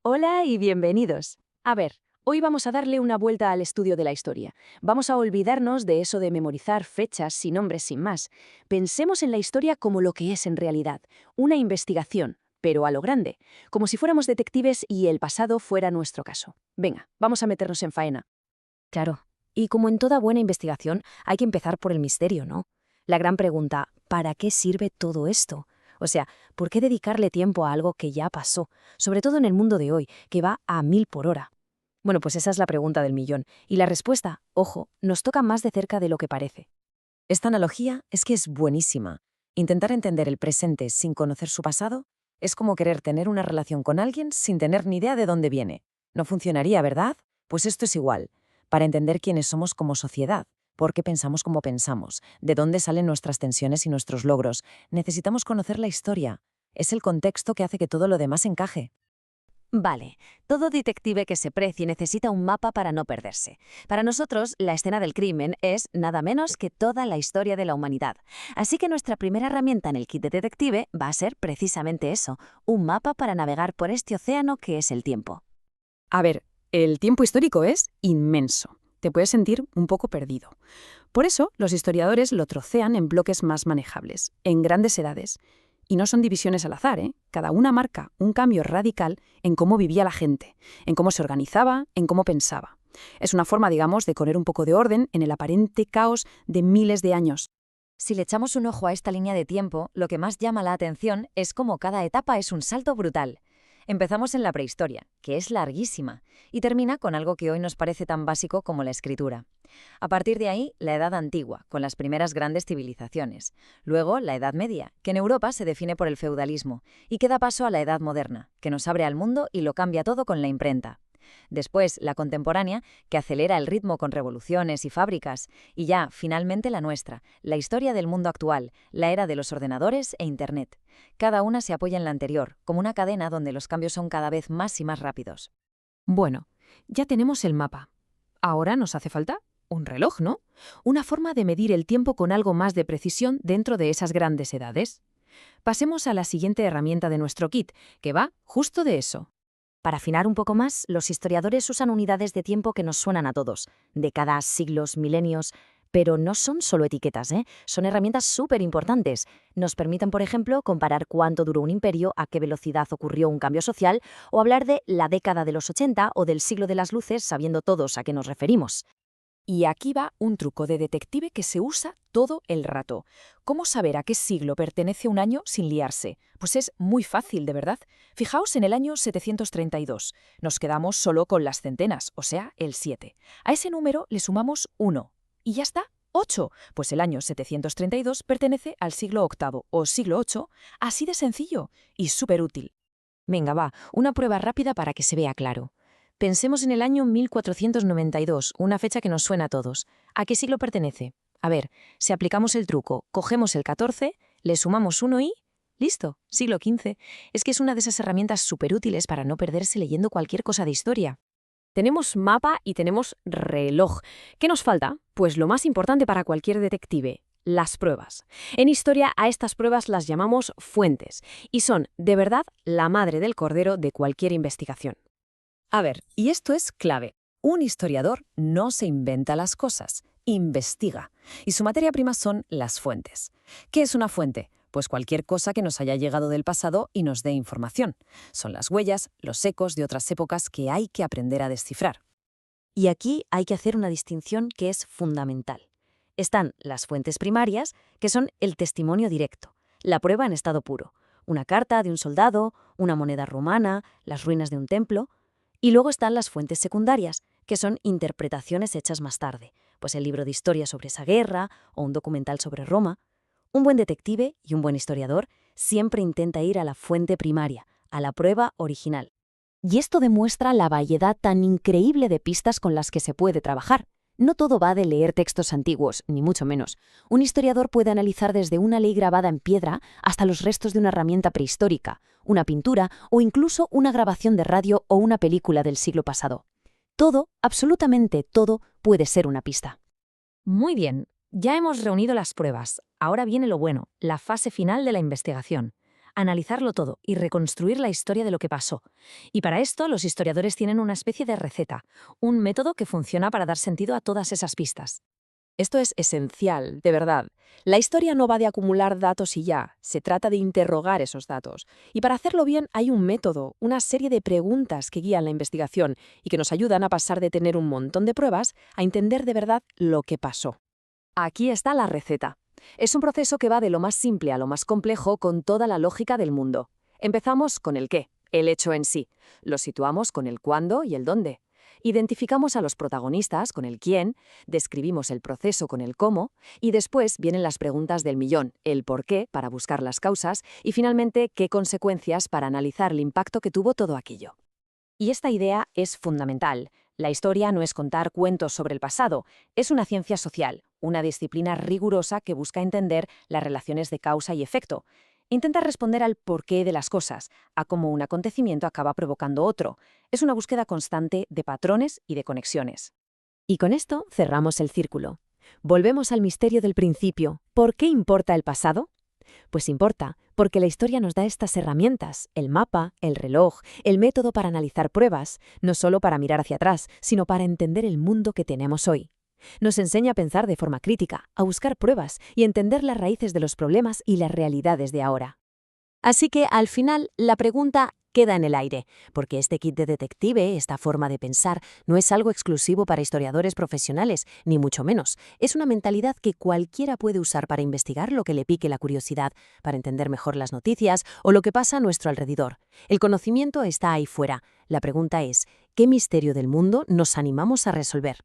Hola y bienvenidos. A ver, hoy vamos a darle una vuelta al estudio de la historia. Vamos a olvidarnos de eso de memorizar fechas y nombres sin más. Pensemos en la historia como lo que es en realidad, una investigación, pero a lo grande, como si fuéramos detectives y el pasado fuera nuestro caso. Venga, vamos a meternos en faena. Claro. Y como en toda buena investigación, hay que empezar por el misterio, ¿no? La gran pregunta, ¿para qué sirve todo esto? O sea, ¿por qué dedicarle tiempo a algo que ya pasó? Sobre todo en el mundo de hoy, que va a 1000 por hora. Bueno, pues esa es la pregunta del millón. Y la respuesta, ojo, nos toca más de cerca de lo que parece. Esta analogía es que es buenísima. Intentar entender el presente sin conocer su pasado es como querer tener una relación con alguien sin tener ni idea de dónde viene. No funcionaría, ¿verdad? Pues esto es igual. Para entender quiénes somos como sociedad, por qué pensamos como pensamos, de dónde salen nuestras tensiones y nuestros logros, necesitamos conocer la historia. Es el contexto que hace que todo lo demás encaje. Vale, todo detective que se precie necesita un mapa para no perderse. Para nosotros, la escena del crimen es nada menos que toda la historia de la humanidad. Así que nuestra primera herramienta en el kit de detective va a ser precisamente eso, un mapa para navegar por este océano que es el tiempo. A ver, el tiempo histórico es inmenso. Te puedes sentir un poco perdido. Por eso, los historiadores lo trocean en bloques más manejables, en grandes edades. Y no son divisiones al azar, ¿eh? Cada una marca un cambio radical en cómo vivía la gente, en cómo se organizaba, en cómo pensaba. Es una forma, digamos, de poner un poco de orden en el aparente caos de miles de años. Si le echamos un ojo a esta línea de tiempo, lo que más llama la atención es cómo cada etapa es un salto brutal. Empezamos en la prehistoria, que es larguísima, y termina con algo que hoy nos parece tan básico como la escritura. A partir de ahí, la Edad Antigua, con las primeras grandes civilizaciones. Luego, la Edad Media, que en Europa se define por el feudalismo, y que da paso a la Edad Moderna, que nos abre al mundo y lo cambia todo con la imprenta. Después, la contemporánea, que acelera el ritmo con revoluciones y fábricas. Y ya, finalmente, la nuestra, la historia del mundo actual, la era de los ordenadores e Internet. Cada una se apoya en la anterior, como una cadena donde los cambios son cada vez más y más rápidos. Bueno, ya tenemos el mapa. Ahora nos hace falta un reloj, ¿no? Una forma de medir el tiempo con algo más de precisión dentro de esas grandes edades. Pasemos a la siguiente herramienta de nuestro kit, que va justo de eso. Para afinar un poco más, los historiadores usan unidades de tiempo que nos suenan a todos, décadas, siglos, milenios, pero no son solo etiquetas, ¿eh? Son herramientas súper importantes. Nos permiten, por ejemplo, comparar cuánto duró un imperio, a qué velocidad ocurrió un cambio social, o hablar de la década de los 80 o del siglo de las luces, sabiendo todos a qué nos referimos. Y aquí va un truco de detective que se usa todo el rato. ¿Cómo saber a qué siglo pertenece un año sin liarse? Pues es muy fácil, de verdad. Fijaos en el año 732. Nos quedamos solo con las centenas, o sea, el 7. A ese número le sumamos 1. Y ya está, 8. Pues el año 732 pertenece al siglo VIII o siglo VIII, así de sencillo y súper útil. Venga, va, una prueba rápida para que se vea claro. Pensemos en el año 1492, una fecha que nos suena a todos. ¿A qué siglo pertenece? A ver, si aplicamos el truco, cogemos el 14, le sumamos 1 y... ¡listo! Siglo XV. Es que es una de esas herramientas súper útiles para no perderse leyendo cualquier cosa de historia. Tenemos mapa y tenemos reloj. ¿Qué nos falta? Pues lo más importante para cualquier detective, las pruebas. En historia a estas pruebas las llamamos fuentes y son, de verdad, la madre del cordero de cualquier investigación. A ver, y esto es clave. Un historiador no se inventa las cosas, investiga. Y su materia prima son las fuentes. ¿Qué es una fuente? Pues cualquier cosa que nos haya llegado del pasado y nos dé información. Son las huellas, los ecos de otras épocas que hay que aprender a descifrar. Y aquí hay que hacer una distinción que es fundamental. Están las fuentes primarias, que son el testimonio directo, la prueba en estado puro, una carta de un soldado, una moneda romana, las ruinas de un templo. Y luego están las fuentes secundarias, que son interpretaciones hechas más tarde, pues el libro de historia sobre esa guerra o un documental sobre Roma. Un buen detective y un buen historiador siempre intenta ir a la fuente primaria, a la prueba original. Y esto demuestra la variedad tan increíble de pistas con las que se puede trabajar. No todo va de leer textos antiguos, ni mucho menos. Un historiador puede analizar desde una ley grabada en piedra hasta los restos de una herramienta prehistórica, una pintura o incluso una grabación de radio o una película del siglo pasado. Todo, absolutamente todo, puede ser una pista. Muy bien, ya hemos reunido las pruebas. Ahora viene lo bueno, la fase final de la investigación. analizarlo todo y reconstruir la historia de lo que pasó. Y para esto los historiadores tienen una especie de receta, un método que funciona para dar sentido a todas esas pistas. Esto es esencial, de verdad. La historia no va de acumular datos y ya, se trata de interrogar esos datos. Y para hacerlo bien hay un método, una serie de preguntas que guían la investigación y que nos ayudan a pasar de tener un montón de pruebas a entender de verdad lo que pasó. Aquí está la receta. Es un proceso que va de lo más simple a lo más complejo con toda la lógica del mundo. Empezamos con el qué, el hecho en sí. Lo situamos con el cuándo y el dónde. Identificamos a los protagonistas con el quién, describimos el proceso con el cómo, y después vienen las preguntas del millón, el por qué para buscar las causas y finalmente qué consecuencias para analizar el impacto que tuvo todo aquello. Y esta idea es fundamental. La historia no es contar cuentos sobre el pasado, es una ciencia social, una disciplina rigurosa que busca entender las relaciones de causa y efecto. Intenta responder al porqué de las cosas, a cómo un acontecimiento acaba provocando otro. Es una búsqueda constante de patrones y de conexiones. Y con esto cerramos el círculo. Volvemos al misterio del principio. ¿Por qué importa el pasado? Pues importa, porque la historia nos da estas herramientas, el mapa, el reloj, el método para analizar pruebas, no solo para mirar hacia atrás, sino para entender el mundo que tenemos hoy. Nos enseña a pensar de forma crítica, a buscar pruebas y entender las raíces de los problemas y las realidades de ahora. Así que, al final, la pregunta queda en el aire, porque este kit de detective, esta forma de pensar, no es algo exclusivo para historiadores profesionales, ni mucho menos. Es una mentalidad que cualquiera puede usar para investigar lo que le pique la curiosidad, para entender mejor las noticias o lo que pasa a nuestro alrededor. El conocimiento está ahí fuera. La pregunta es, ¿qué misterio del mundo nos animamos a resolver?